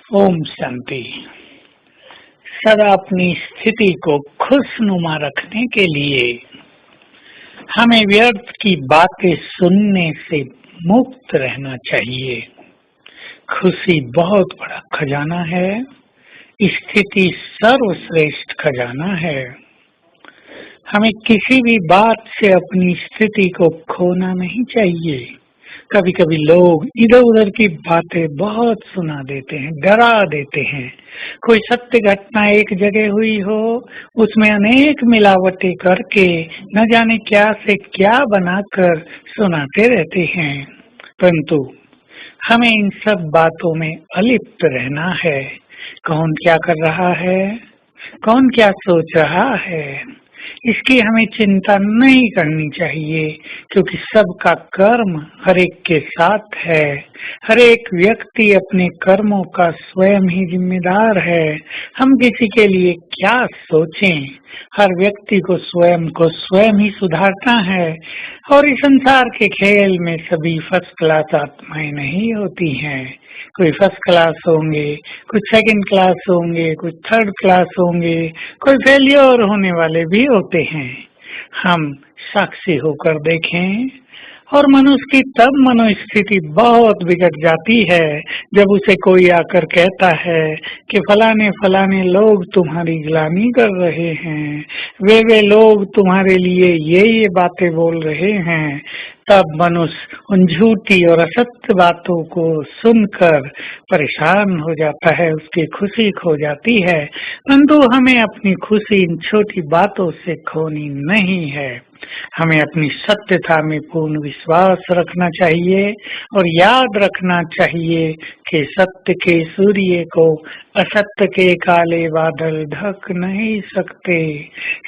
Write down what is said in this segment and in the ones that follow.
ओम शांति। सदा अपनी स्थिति को खुशनुमा रखने के लिए हमें व्यर्थ की बातें सुनने से मुक्त रहना चाहिए। खुशी बहुत बड़ा खजाना है। स्थिति सर्वश्रेष्ठ खजाना है। हमें किसी भी बात से अपनी स्थिति को खोना नहीं चाहिए। कभी कभी लोग इधर उधर की बातें बहुत सुना देते हैं, डरा देते हैं। कोई सत्य घटना एक जगह हुई हो, उसमें अनेक मिलावटें करके न जाने क्या से क्या बनाकर सुनाते रहते हैं। परंतु हमें इन सब बातों में अलिप्त रहना है। कौन क्या कर रहा है, कौन क्या सोच रहा है, इसकी हमें चिंता नहीं करनी चाहिए, क्योंकि सबका कर्म हर एक के साथ है। हर एक व्यक्ति अपने कर्मों का स्वयं ही जिम्मेदार है। हम किसी के लिए क्या सोचें, हर व्यक्ति को स्वयं ही सुधारना है। और इस संसार के खेल में सभी फर्स्ट क्लास आत्माएं नहीं होती हैं। कोई फर्स्ट क्लास होंगे, कुछ सेकंड क्लास होंगे, कुछ थर्ड क्लास होंगे, कोई फेलियर होने वाले भी होते हैं। हम साक्षी होकर देखें। और मनुष्य की तब मनोस्थिति बहुत बिगड़ जाती है जब उसे कोई आकर कहता है कि फलाने फलाने लोग तुम्हारी ग्लानि कर रहे हैं, वे लोग तुम्हारे लिए ये बातें बोल रहे हैं। तब मनुष्य उन झूठी और असत्य बातों को सुनकर परेशान हो जाता है, उसकी खुशी खो जाती है। परंतु हमें अपनी खुशी इन छोटी बातों से खोनी नहीं है। हमें अपनी सत्यता में पूर्ण विश्वास रखना चाहिए और याद रखना चाहिए कि सत्य के सूर्य को असत्य के काले बादल ढक नहीं सकते।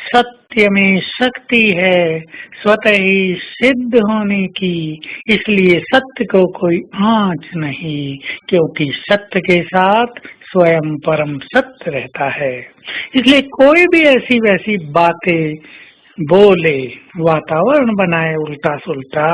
सत्य में शक्ति है स्वतः ही सिद्ध होने की, इसलिए सत्य को कोई आँच नहीं, क्योंकि सत्य के साथ स्वयं परम सत्य रहता है। इसलिए कोई भी ऐसी वैसी बातें बोले, वातावरण बनाए उल्टा सुल्टा,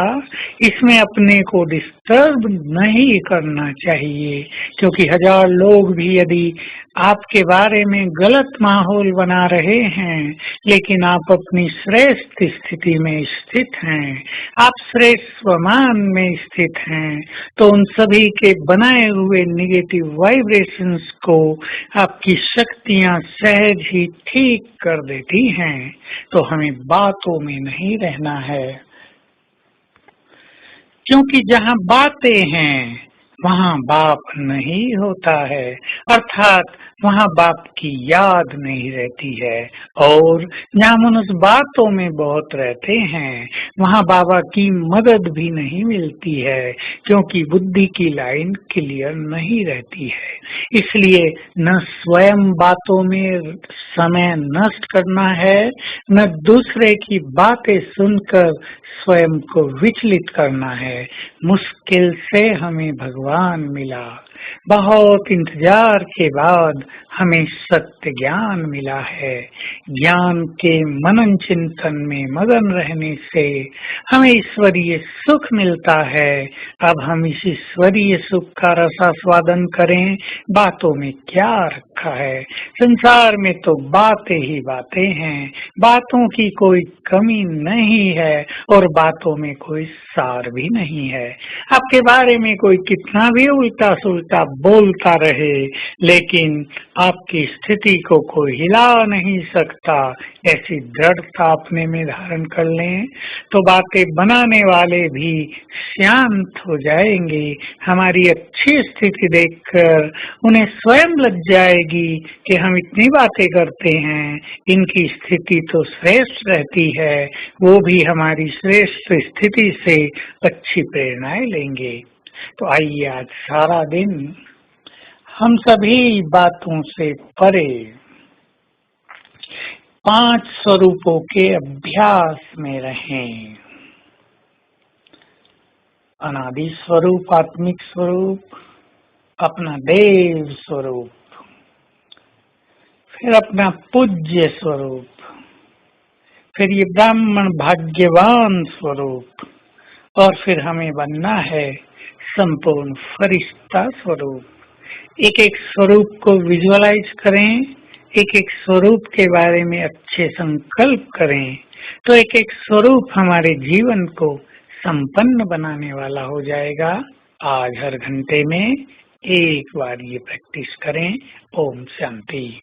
इसमें अपने को डिस्टर्ब नहीं करना चाहिए। क्योंकि हजार लोग भी यदि आपके बारे में गलत माहौल बना रहे हैं, लेकिन आप अपनी श्रेष्ठ स्थिति में स्थित हैं, आप श्रेष्ठ स्वमान में स्थित हैं, तो उन सभी के बनाए हुए निगेटिव वाइब्रेशंस को आपकी शक्तियां सहज ही ठीक कर देती हैं। तो हमें बातों में नहीं रहना है, क्योंकि जहाँ बातें हैं वहाँ बाप नहीं होता है, अर्थात वहाँ बाप की याद नहीं रहती है। और जहाँ मनुष्य बातों में बहुत रहते हैं वहाँ बाबा की मदद भी नहीं मिलती है, क्योंकि बुद्धि की लाइन क्लियर नहीं रहती है। इसलिए न स्वयं बातों में समय नष्ट करना है, न दूसरे की बातें सुनकर स्वयं को विचलित करना है। मुश्किल से हमें भगवान मिला, बहुत इंतजार के बाद हमें सत्य ज्ञान मिला है। ज्ञान के मनन चिंतन में मगन रहने से हमें ईश्वरीय सुख मिलता है। अब हम इस ईश्वरीय सुख का रसास्वादन करें। बातों में क्या रखा है? संसार में तो बातें ही बातें हैं, बातों की कोई कमी नहीं है और बातों में कोई सार भी नहीं है। आपके बारे में कोई कितना भी उल्टा सुल्टा बोलता रहे, लेकिन आपकी स्थिति को कोई हिला नहीं सकता। ऐसी दृढ़ता अपने में धारण कर लें तो बातें बनाने वाले भी शांत हो जाएंगे। हमारी अच्छी स्थिति देखकर उन्हें स्वयं लग जाएगी कि हम इतनी बातें करते हैं, इनकी स्थिति तो श्रेष्ठ रहती है, वो भी हमारी श्रेष्ठ स्थिति से अच्छी प्रेरणाएं लेंगे। तो आइए आज सारा दिन हम सभी बातों से परे 5 स्वरूपों के अभ्यास में रहें। अनादि स्वरूप, आत्मिक स्वरूप, अपना देव स्वरूप, फिर अपना पूज्य स्वरूप, फिर ये ब्राह्मण भाग्यवान स्वरूप, और फिर हमें बनना है संपूर्ण फरिश्ता स्वरूप। एक एक स्वरूप को विजुअलाइज करें, एक एक स्वरूप के बारे में अच्छे संकल्प करें, तो एक एक स्वरूप हमारे जीवन को संपन्न बनाने वाला हो जाएगा। आज हर घंटे में एक बार ये प्रैक्टिस करें। ओम शांति।